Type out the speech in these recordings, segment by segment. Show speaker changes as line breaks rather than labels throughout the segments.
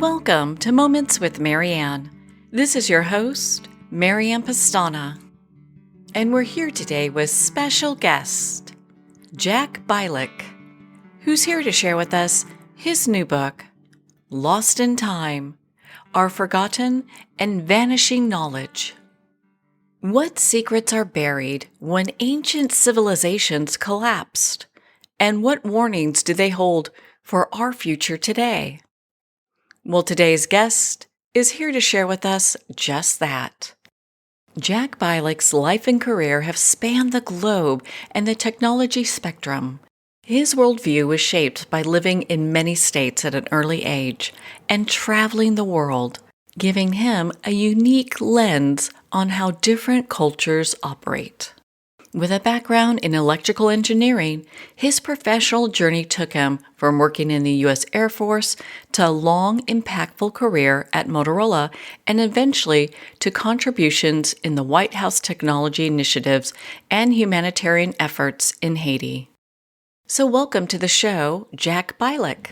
Welcome to Moments with Marianne. This is your host, Marianne Pastana. And we're here today with special guest, Jack Bialik, who's here to share with us his new book, Lost in Time, Our Forgotten and Vanishing Knowledge. What secrets are buried when ancient civilizations collapsed? And what warnings do they hold for our future today? Well, today's guest is here to share with us just that. Jack Bialik's life and career have spanned the globe and the technology spectrum. His worldview was shaped by living in many states at an early age and traveling the world, giving him a unique lens on how different cultures operate. With a background in electrical engineering, his professional journey took him from working in the U.S. Air Force to a long, impactful career at Motorola and eventually to contributions in the White House technology initiatives and humanitarian efforts in Haiti. So welcome to the show, Jack Bialik.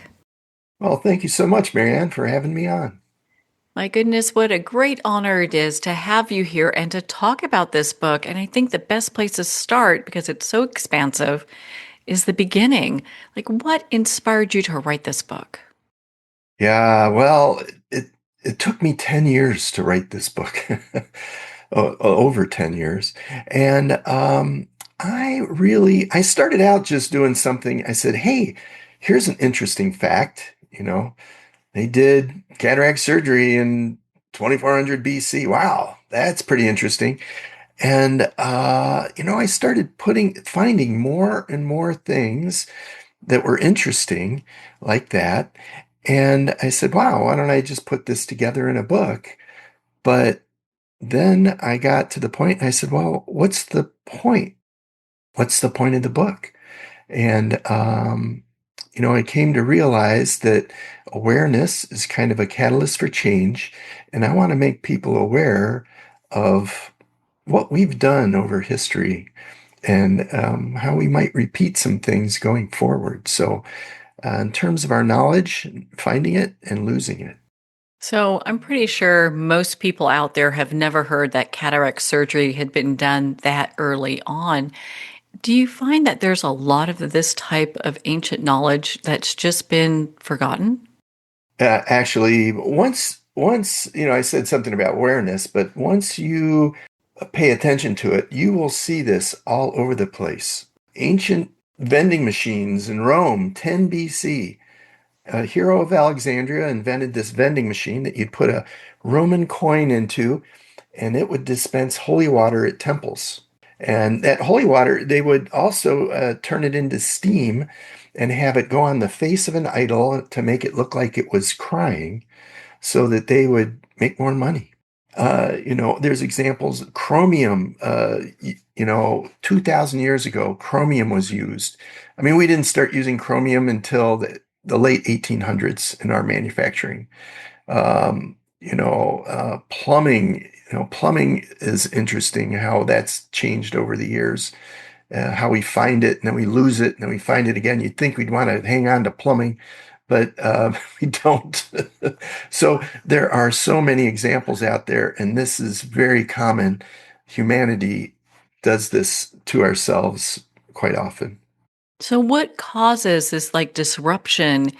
Well, thank you so much, Marianne, for having me on.
My goodness, what a great honor it is to have you here and to talk about this book. And I think the best place to start, because it's so expansive, is the beginning. Like, what inspired you to write this book?
Yeah, well, it took me 10 years to write this book, over 10 years. And I started out just doing something. I said, hey, here's an interesting fact. They did cataract surgery in 2400 BC. Wow, that's pretty interesting. And I started finding more and more things that were interesting like that. And I said, wow, why don't I just put this together in a book? But then I got to the point and I said, well, what's the point? What's the point of the book? And I came to realize that awareness is kind of a catalyst for change. And I want to make people aware of what we've done over history and how we might repeat some things going forward. So, in terms of our knowledge, finding it and losing it.
So, I'm pretty sure most people out there have never heard that cataract surgery had been done that early on. Do you find that there's a lot of this type of ancient knowledge that's just been forgotten?
Actually, once I said something about awareness, but once you pay attention to it, you will see this all over the place. Ancient vending machines in Rome, 10 BC. A hero of Alexandria invented this vending machine that you'd put a Roman coin into, and it would dispense holy water at temples. And that holy water, they would also turn it into steam and have it go on the face of an idol to make it look like it was crying so that they would make more money. There's examples. Chromium, 2,000 years ago, chromium was used. I mean, we didn't start using chromium until the late 1800s in our manufacturing. Plumbing. Plumbing is interesting how that's changed over the years. How we find it and then we lose it and then we find it again. You'd think we'd want to hang on to plumbing, but we don't. So there are so many examples out there, and this is very common. Humanity does this to ourselves quite often.
So, what causes this disruption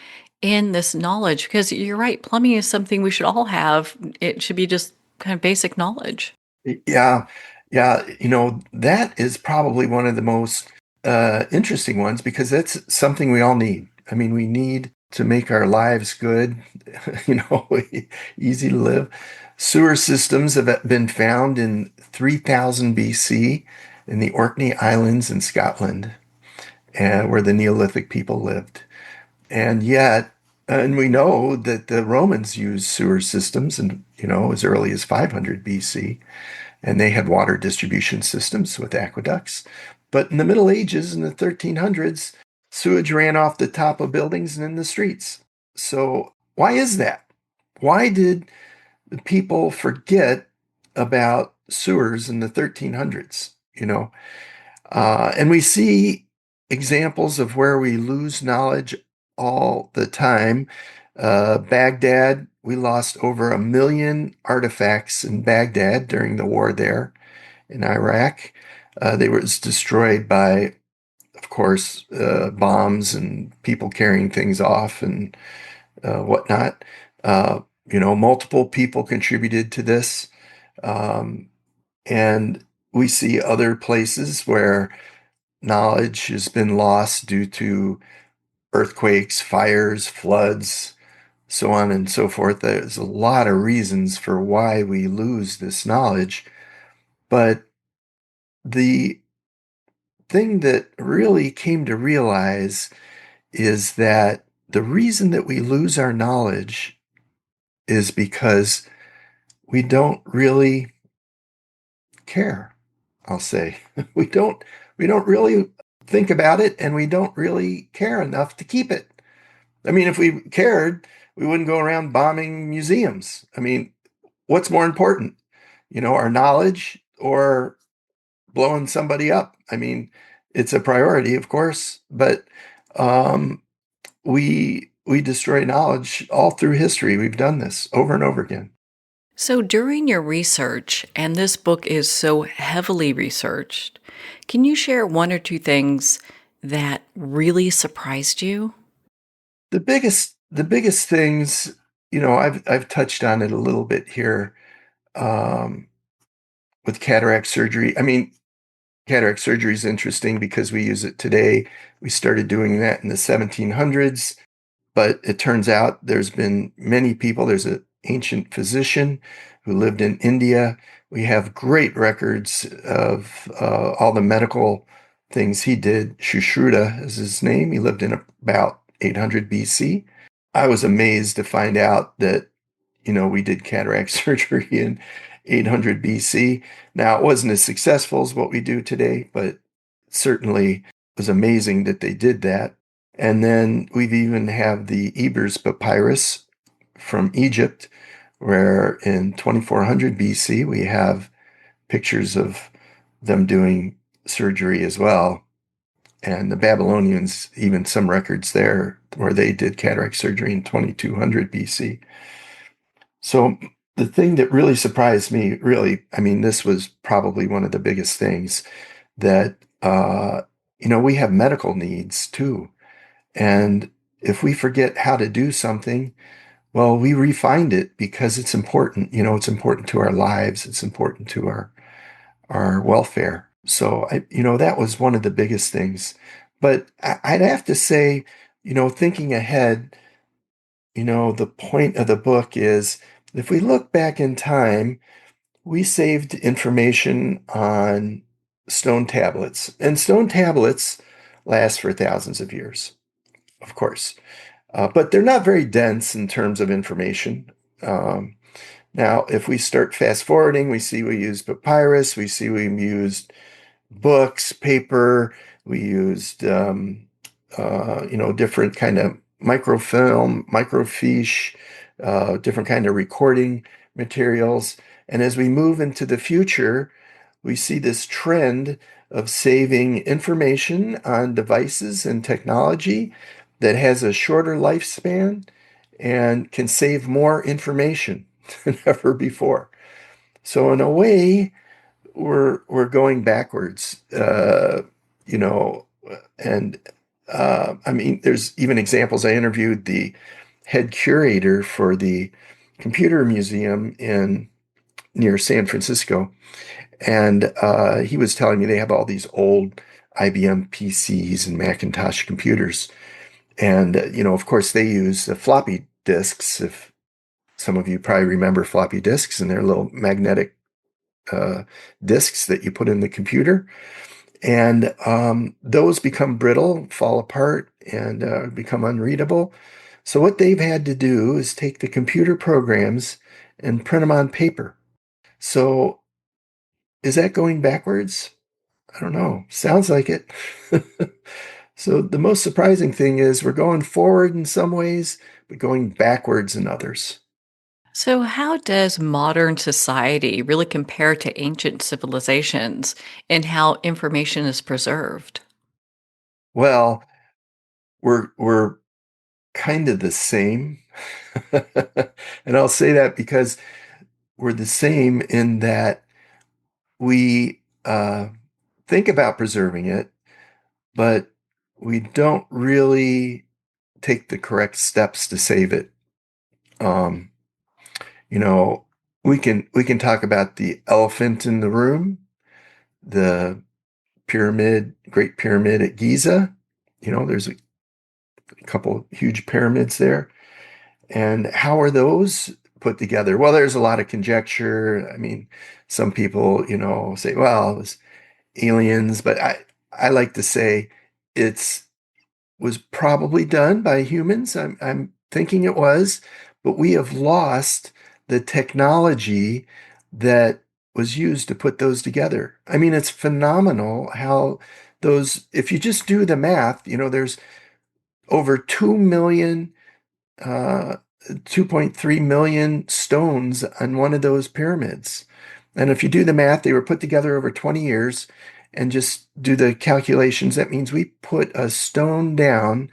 in this knowledge? Because you're right, plumbing is something we should all have. It should be just kind of basic knowledge.
Yeah, yeah, that is probably one of the most interesting ones because that's something we all need. I mean, we need to make our lives good, you know, easy to live. Sewer systems have been found in 3000 BC in the Orkney Islands in Scotland, where the Neolithic people lived. And yet, and we know that the Romans used sewer systems and, as early as 500 BC, and they had water distribution systems with aqueducts. But in the Middle Ages, in the 1300s, sewage ran off the top of buildings and in the streets. So why is that? Why did the people forget about sewers in the 1300s? And we see examples of where we lose knowledge all the time. Baghdad we lost over 1 million artifacts in Baghdad during the war there in Iraq. They was destroyed by, of course, bombs and people carrying things off and whatnot. Uh, multiple people contributed to this. Um, and we see other places where knowledge has been lost due to earthquakes, fires, floods, so on and so forth. There's a lot of reasons for why we lose this knowledge. But the thing that really came to realize is that the reason that we lose our knowledge is because we don't really care, I'll say. We don't we don't really think about it, and we don't really care enough to keep it. I mean, if we cared, we wouldn't go around bombing museums. I mean, what's more important? Our knowledge or blowing somebody up? I mean, it's a priority, of course, but um, we destroy knowledge all through history. We've done this over and over again.
So, during your research, and this book is so heavily researched, can you share one or two things that really surprised you?
The biggest things, I've touched on it a little bit here, um, with cataract surgery. I mean, cataract surgery is interesting because we use it today. We started doing that in the 1700s, but it turns out there's been many people. There's an ancient physician who lived in India. We have great records of all the medical things he did. Shushruta is his name. He lived in about 800 BC. I was amazed to find out that, we did cataract surgery in 800 BC. Now, it wasn't as successful as what we do today, but certainly was amazing that they did that. And then we've even have the Ebers Papyrus from Egypt, where in 2400 BC we have pictures of them doing surgery as well. And the Babylonians, even some records there where they did cataract surgery in 2200 BC. So the thing that really surprised me, really, I mean, this was probably one of the biggest things that, we have medical needs too. And if we forget how to do something, well, we refind it because it's important. It's important to our lives. It's important to our welfare. So that was one of the biggest things. But I'd have to say, thinking ahead, the point of the book is if we look back in time, we saved information on stone tablets, and stone tablets last for thousands of years, of course. But they're not very dense in terms of information. Um, Now, if we start fast forwarding, we see we used papyrus, we see we used books, paper, we used different kind of microfilm, microfiche, different kind of recording materials. And as we move into the future, we see this trend of saving information on devices and technology that has a shorter lifespan and can save more information than ever before. So in a way, we're going backwards, you know, and I mean, there's even examples. I interviewed the head curator for the computer museum in near San Francisco, and he was telling me they have all these old IBM PCs and Macintosh computers, and of course, they use the floppy disks. If some of you probably remember floppy disks, and they're little magnetic uh, disks that you put in the computer. And those become brittle, fall apart, and become unreadable. So what they've had to do is take the computer programs and print them on paper. So is that going backwards? I don't know. Sounds like it. So the most surprising thing is we're going forward in some ways, but going backwards in others.
So, how does modern society really compare to ancient civilizations in how information is preserved?
Well, we're kind of the same. And I'll say that because we're the same in that we think about preserving it, but we don't really take the correct steps to save it. Um, you know, we can talk about the elephant in the room, the Great Pyramid at Giza. There's a couple huge pyramids there. And how are those put together? Well, there's a lot of conjecture. I mean, some people, say, well, it was aliens, but I like to say it's was probably done by humans. I'm thinking it was, but we have lost the technology that was used to put those together. I mean, it's phenomenal how if you just do the math, there's over 2 million, uh, 2.3 million stones on one of those pyramids. And if you do the math, they were put together over 20 years and just do the calculations. That means we put a stone down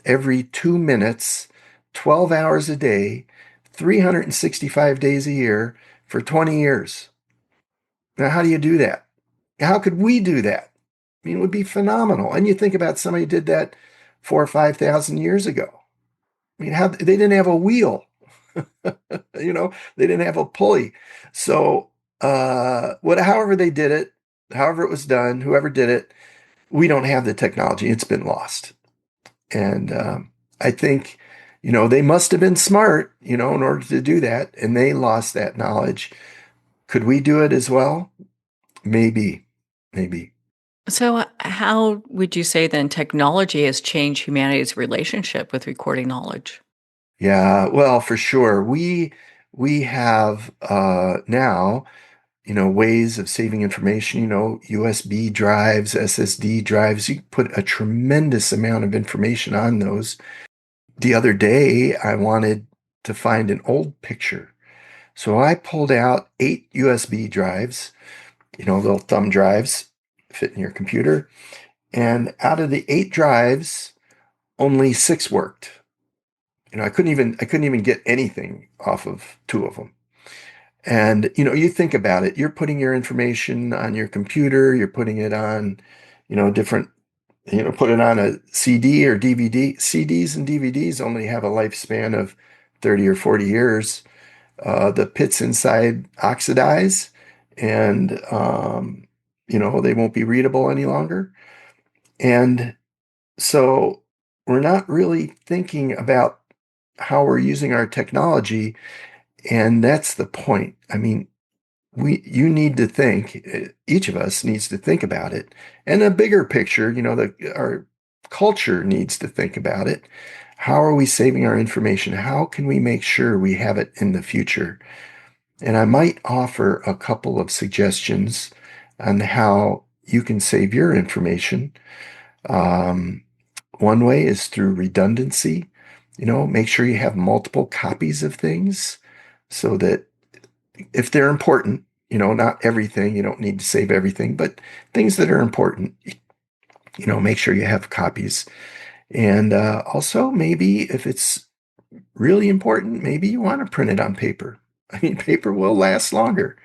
every 2 minutes, 12 hours a day, 365 days a year for 20 years. Now, how do you do that? How could we do that? I mean, it would be phenomenal. And you think about somebody who did that 4 or 5 thousand years ago. I mean, how they didn't have a wheel, they didn't have a pulley. So, however they did it, however it was done, whoever did it, we don't have the technology. It's been lost. And I think, they must have been smart, in order to do that, and they lost that knowledge. Could we do it as well? Maybe, maybe.
So, how would you say then technology has changed humanity's relationship with recording knowledge?
Yeah, well, for sure. We have now, ways of saving information, USB drives, SSD drives. You can put a tremendous amount of information on those. The other day, I wanted to find an old picture. So I pulled out 8 USB drives, little thumb drives, fit in your computer. And out of the 8 drives, only 6 worked. I couldn't even get anything off of 2 of them. And you think about it, you're putting your information on your computer, you're putting it on, different, put it on a CD or DVD. CDs and DVDs only have a lifespan of 30 or 40 years. The pits inside oxidize and, they won't be readable any longer. And so we're not really thinking about how we're using our technology. And that's the point. I mean, you need to think, each of us needs to think about it. And a bigger picture, our culture needs to think about it. How are we saving our information? How can we make sure we have it in the future? And I might offer a couple of suggestions on how you can save your information. Um, One way is through redundancy. Make sure you have multiple copies of things so that if they're important, not everything, you don't need to save everything, but things that are important, make sure you have copies. And also, maybe if it's really important, maybe you want to print it on paper. I mean, paper will last longer.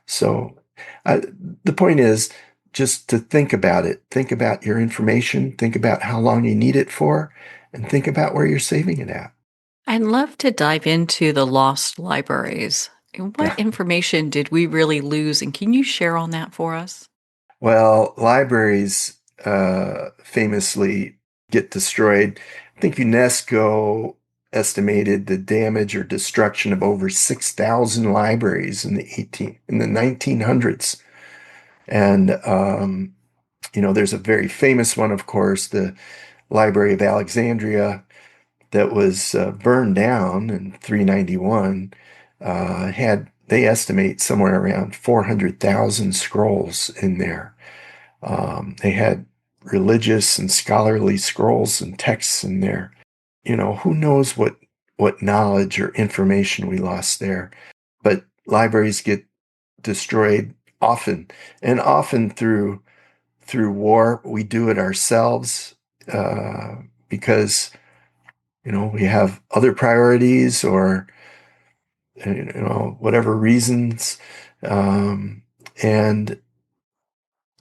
So uh, the point is just to think about it. Think about your information. Think about how long you need it for, and think about where you're saving it at.
I'd love to dive into the lost libraries. What
Yeah.
information did we really lose? And can you share on that for us?
Well, libraries famously get destroyed. I think UNESCO estimated the damage or destruction of over 6,000 libraries in the 1900s. And there's a very famous one, of course, the Library of Alexandria, that was burned down in 391. They estimate somewhere around 400,000 scrolls in there. They had religious and scholarly scrolls and texts in there. Who knows what knowledge or information we lost there. But libraries get destroyed often, and often through war. We do it ourselves because We have other priorities or, whatever reasons. Um, and,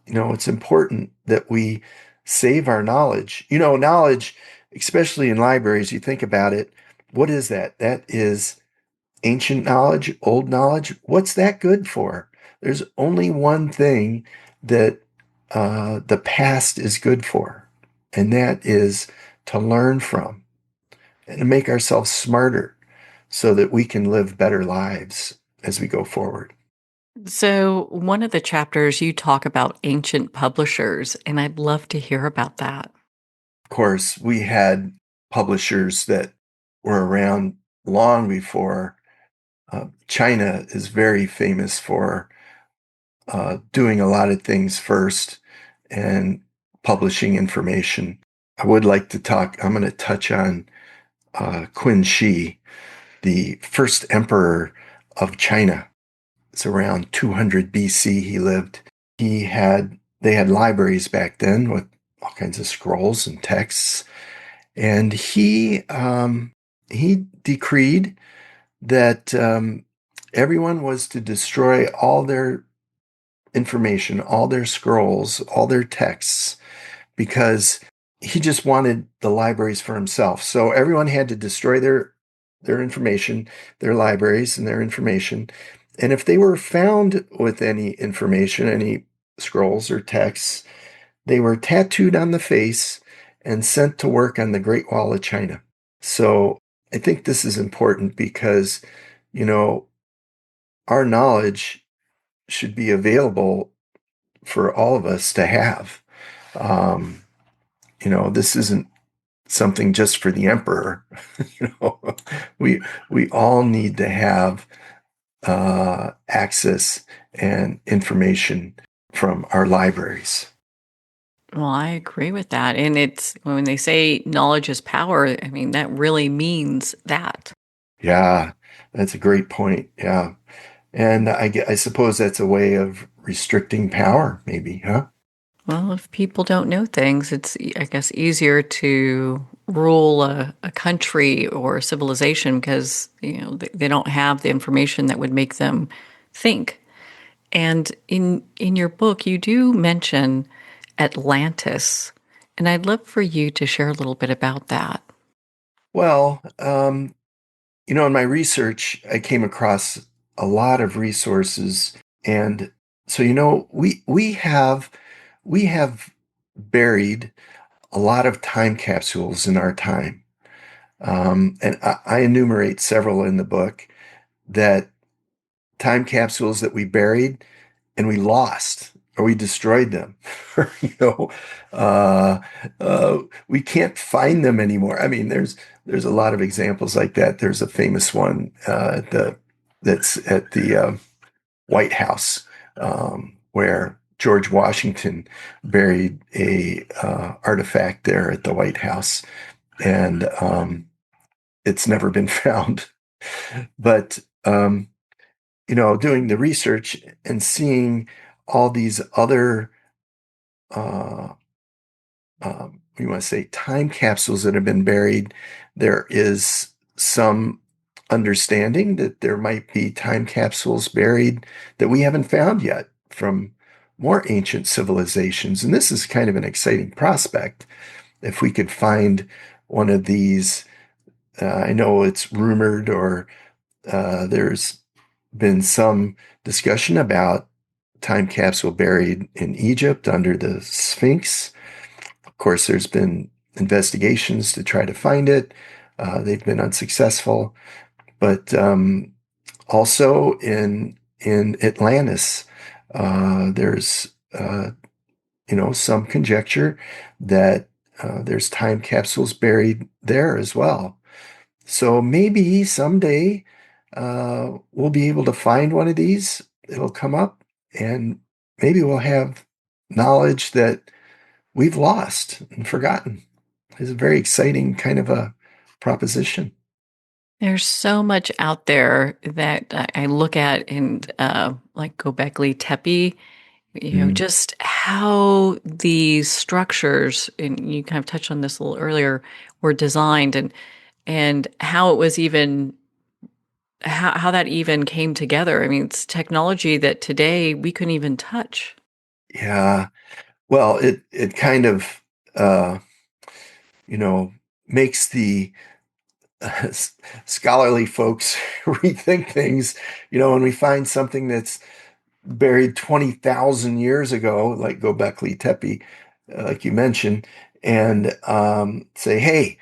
it's important that we save our knowledge. Knowledge, especially in libraries, you think about it, what is that? That is ancient knowledge, old knowledge. What's that good for? There's only one thing that the past is good for, and that is to learn from and to make ourselves smarter so that we can live better lives as we go forward.
So, one of the chapters you talk about ancient publishers, and I'd love to hear about that.
Of course, we had publishers that were around long before. China is very famous for doing a lot of things first and publishing information. I would like to talk, I'm going to touch on Qin Shi, the first emperor of China. It's around 200 BC he lived. They had libraries back then with all kinds of scrolls and texts. And he decreed that everyone was to destroy all their information, all their scrolls, all their texts, because he just wanted the libraries for himself. So everyone had to destroy their information, their libraries and their information. And if they were found with any information, any scrolls or texts, they were tattooed on the face and sent to work on the Great Wall of China. So I think this is important because, you know, our knowledge should be available for all of us to have. Um, this isn't something just for the emperor. you know, we all need to have access and information from our libraries.
Well, I agree with that. And it's when they say knowledge is power, I mean, that really means that.
Yeah, that's a great point. Yeah. And I suppose that's a way of restricting power, maybe, huh?
Well, if people don't know things, it's, I guess, easier to rule a country or a civilization because, they don't have the information that would make them think. And in your book, you do mention Atlantis, and I'd love for you to share a little bit about that.
Well, in my research, I came across a lot of resources, and so we have buried a lot of time capsules in our time, and I enumerate several in the book that time capsules that we buried and we lost or we destroyed them. you know, uh, we can't find them anymore. I mean, there's a lot of examples like that. There's a famous one that's at the White House where George Washington buried a artifact there at the White House, and it's never been found. But doing the research and seeing all these other, uh, we want to say, time capsules that have been buried, there is some understanding that there might be time capsules buried that we haven't found yet from more ancient civilizations. And this is kind of an exciting prospect. If we could find one of these, I know it's rumored or there's been some discussion about time capsule buried in Egypt under the Sphinx. Of course, there's been investigations to try to find it. They've been unsuccessful, but also in Atlantis, there's some conjecture that there's time capsules buried there as well. So maybe someday we'll be able to find one of these. It'll come up, and maybe we'll have knowledge that we've lost and forgotten. It's a very exciting kind of a proposition.
There's so much out there that I look at and like Göbekli Tepe,
Mm.
just how these structures, and you kind of touched on this a little earlier, were designed. And and how it was even how that even came together. I mean, it's technology that today we couldn't even touch.
Yeah. Well, it kind of uh, you know makes the scholarly folks rethink things. When we find something that's buried 20,000 years ago, like Göbekli Tepe, like you mentioned, and say, "Hey,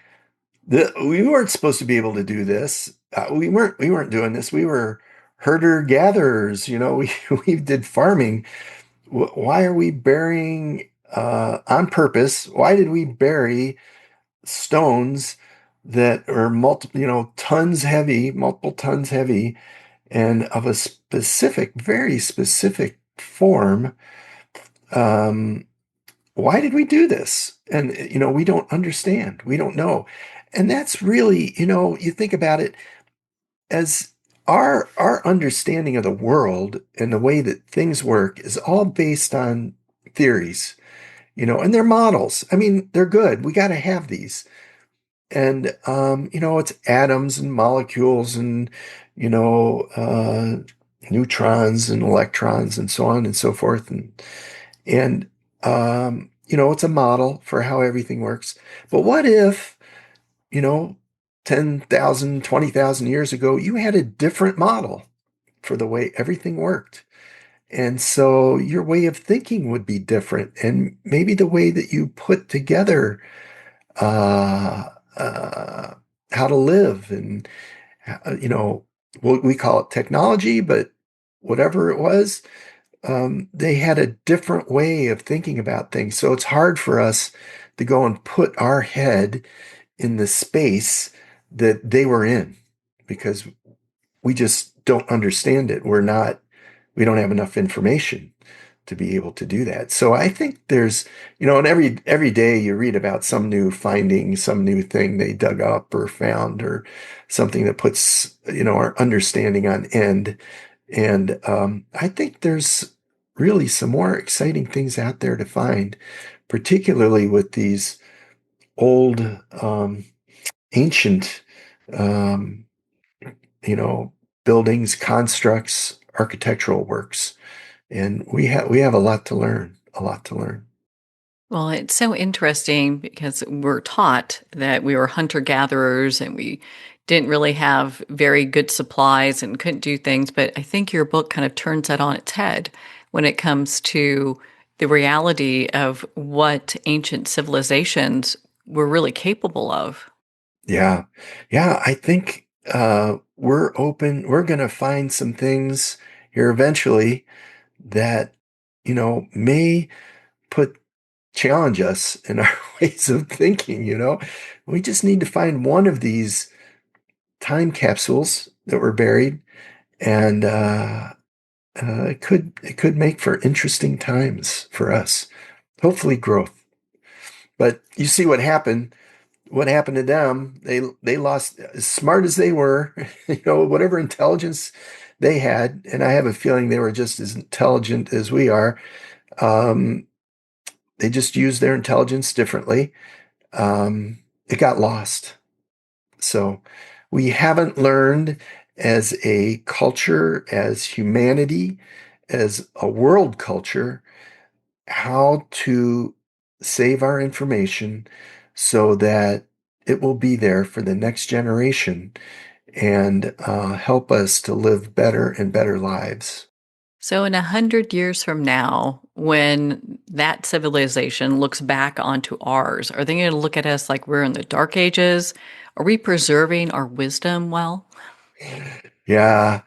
we weren't supposed to be able to do this. We weren't doing this. We were herder gatherers. We did farming. Why are we burying on purpose? Why did we bury stones that are tons heavy, multiple tons heavy, and of a specific, very specific form? Um, why did we do this? And we don't understand. We don't know. And that's really, you think about it as our understanding of the world and the way that things work is all based on theories, and they're models. I mean, they're good. We got to have these. And it's atoms and molecules and you know neutrons and electrons and so on and so forth, and it's a model for how everything works. But what if, you know 10,000, 20,000 years ago, you had a different model for the way everything worked? And so your way of thinking would be different, and maybe the way that you put together uh, uh, how to live, and what we call it technology, but whatever it was, they had a different way of thinking about things. So it's hard for us to go and put our head in the space that they were in, because we just don't understand it. We don't have enough information to be able to do that. So I think there's, and every day you read about some new finding, some new thing they dug up or found, or something that puts, our understanding on end. And I think there's really some more exciting things out there to find, particularly with these old, ancient, um, you know, buildings, constructs, architectural works. And we have a lot to learn, a lot to learn.
Well, it's so interesting because we're taught that we were hunter gatherers and we didn't really have very good supplies and couldn't do things. But I think your book kind of turns that on its head when it comes to the reality of what ancient civilizations were really capable of.
Yeah. Yeah, I think we're going to find some things here eventually that, may put challenge us in our ways of thinking. We just need to find one of these time capsules that were buried, and it could make for interesting times for us. Hopefully, growth. But you see what happened. What happened to them? They lost, as smart as they were, whatever intelligence they had, and I have a feeling they were just as intelligent as we are. Um, they just used their intelligence differently. It got lost. So we haven't learned as a culture, as humanity, as a world culture, how to save our information so that it will be there for the next generation, and help us to live better and better lives.
So, in 100 years from now, when that civilization looks back onto ours, are they going to look at us like we're in the dark ages? Are we preserving our wisdom well?
Yeah,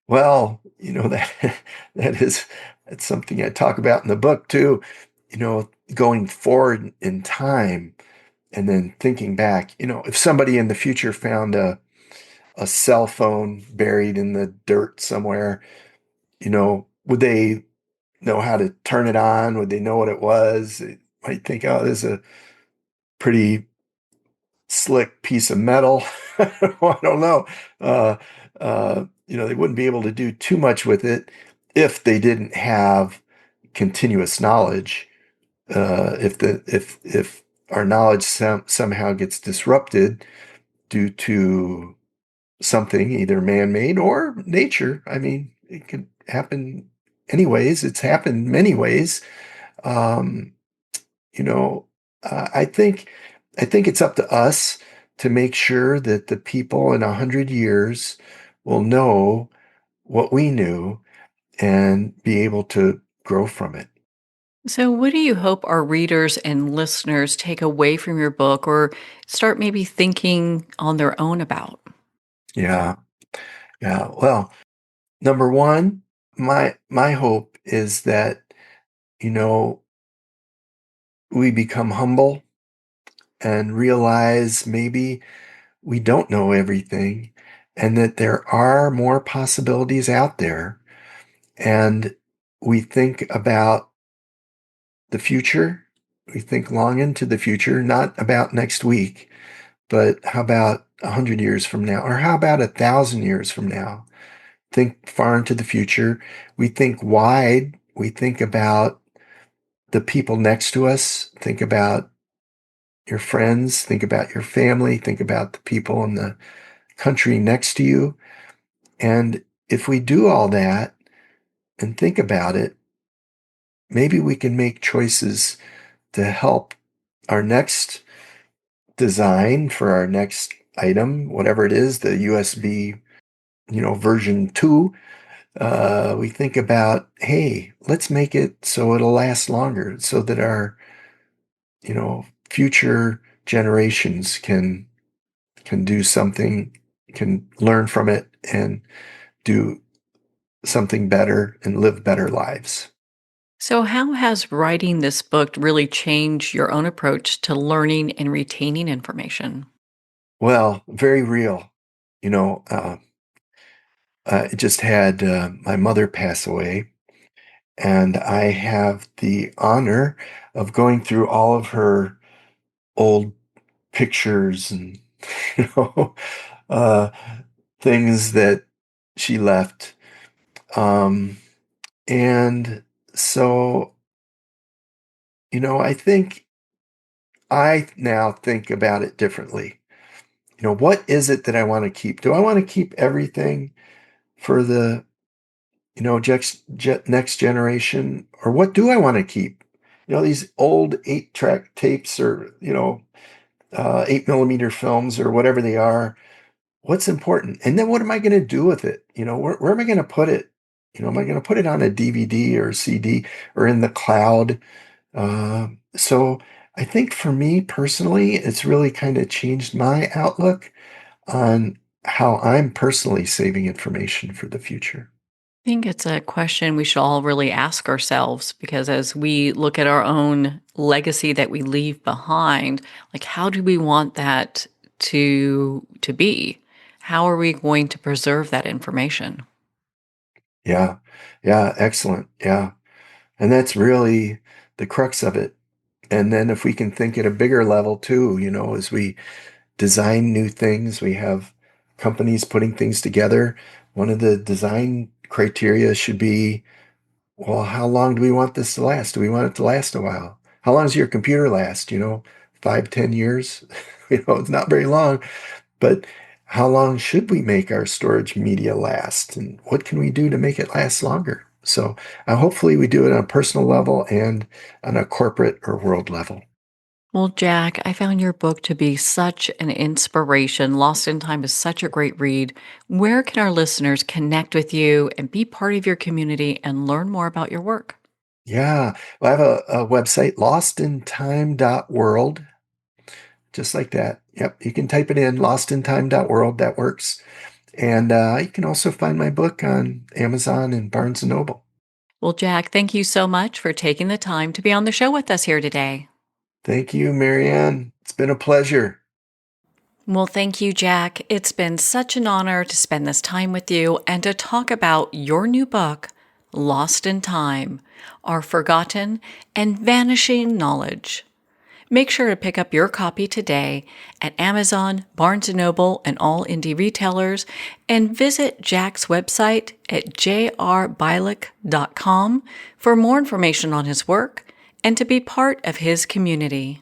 well, that's something I talk about in the book too. Going forward in time and then thinking back. If somebody in the future found a cell phone buried in the dirt somewhere, would they know how to turn it on? Would they know what it was? They might think, oh, this is a pretty slick piece of metal. I don't know. They wouldn't be able to do too much with it if they didn't have continuous knowledge. If our knowledge somehow gets disrupted, due to something either man-made or nature. I mean, it could happen anyways. It's happened many ways. Um, you know, I think it's up to us to make sure that the people in 100 years will know what we knew and be able to grow from it.
So, what do you hope our readers and listeners take away from your book or start maybe thinking on their own about?
Yeah, yeah. Well, number one, my hope is that you know we become humble and realize maybe we don't know everything and that there are more possibilities out there. And we think about the future. We think long into the future, not about next week, but how about 100 years from now? Or how about 1,000 years from now? Think far into the future. We think wide. We think about the people next to us. Think about your friends. Think about your family. Think about the people in the country next to you. And if we do all that and think about it, maybe we can make choices to help our next design for our next item, whatever it is, the USB, version 2. We think about, hey, let's make it so it'll last longer so that our, future generations can do something, can learn from it and do something better and live better lives.
So, how has writing this book really changed your own approach to learning and retaining information?
Well, very real. You know, I just had my mother pass away, and I have the honor of going through all of her old pictures and you know uh, things that she left. Um, and so, I think I now think about it differently. What is it that I want to keep? Do I want to keep everything for the next generation, or what do I want to keep? These old 8-track tapes, or 8 millimeter films, or whatever they are. What's important, and then what am I going to do with it? Where am I going to put it? Am I going to put it on a DVD or a CD or in the cloud? So I think for me personally, it's really kind of changed my outlook on how I'm personally saving information for the future.
I think it's a question we should all really ask ourselves because as we look at our own legacy that we leave behind, like how do we want that to be? How are we going to preserve that information?
Yeah. Yeah. Excellent. Yeah. And that's really the crux of it. And then if we can think at a bigger level too, as we design new things, we have companies putting things together. One of the design criteria should be, well, how long do we want this to last? Do we want it to last a while? How long does your computer last? 5, 10 years? It's not very long. But how long should we make our storage media last? And what can we do to make it last longer? So hopefully we do it on a personal level and on a corporate or world level.
Well, Jack, I found your book to be such an inspiration. Lost in Time is such a great read. Where can our listeners connect with you and be part of your community and learn more about your work?
Yeah. Well, I have a website, lostintime.world, just like that. Yep. You can type it in, lostintime.world. That works. And you can also find my book on Amazon and Barnes& and Noble.
Well, Jack, thank you so much for taking the time to be on the show with us here today.
Thank you, Marianne. It's been a pleasure.
Well, thank you, Jack. It's been such an honor to spend this time with you and to talk about your new book, Lost in Time, Our Forgotten and Vanishing Knowledge. Make sure to pick up your copy today at Amazon, Barnes & Noble, and all indie retailers, and visit Jack's website at jrbialik.com for more information on his work and to be part of his community.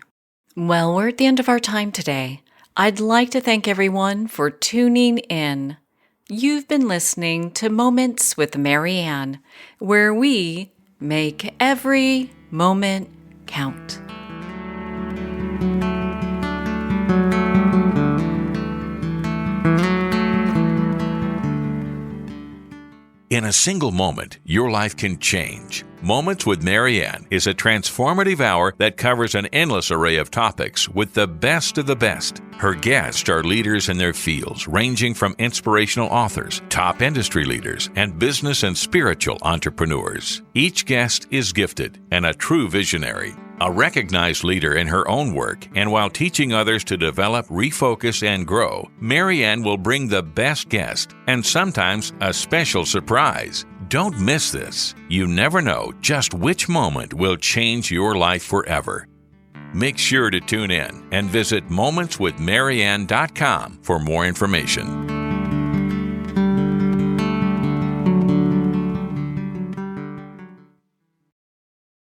Well, we're at the end of our time today. I'd like to thank everyone for tuning in. You've been listening to Moments with Marianne, where we make every moment count.
In a single moment, your life can change. Moments with Marianne is a transformative hour that covers an endless array of topics with the best of the best. Her guests are leaders in their fields, ranging from inspirational authors, top industry leaders, and business and spiritual entrepreneurs. Each guest is gifted and a true visionary, a recognized leader in her own work, and while teaching others to develop, refocus, and grow, Marianne will bring the best guest and sometimes a special surprise. Don't miss this. You never know just which moment will change your life forever. Make sure to tune in and visit momentswithmarianne.com for more information.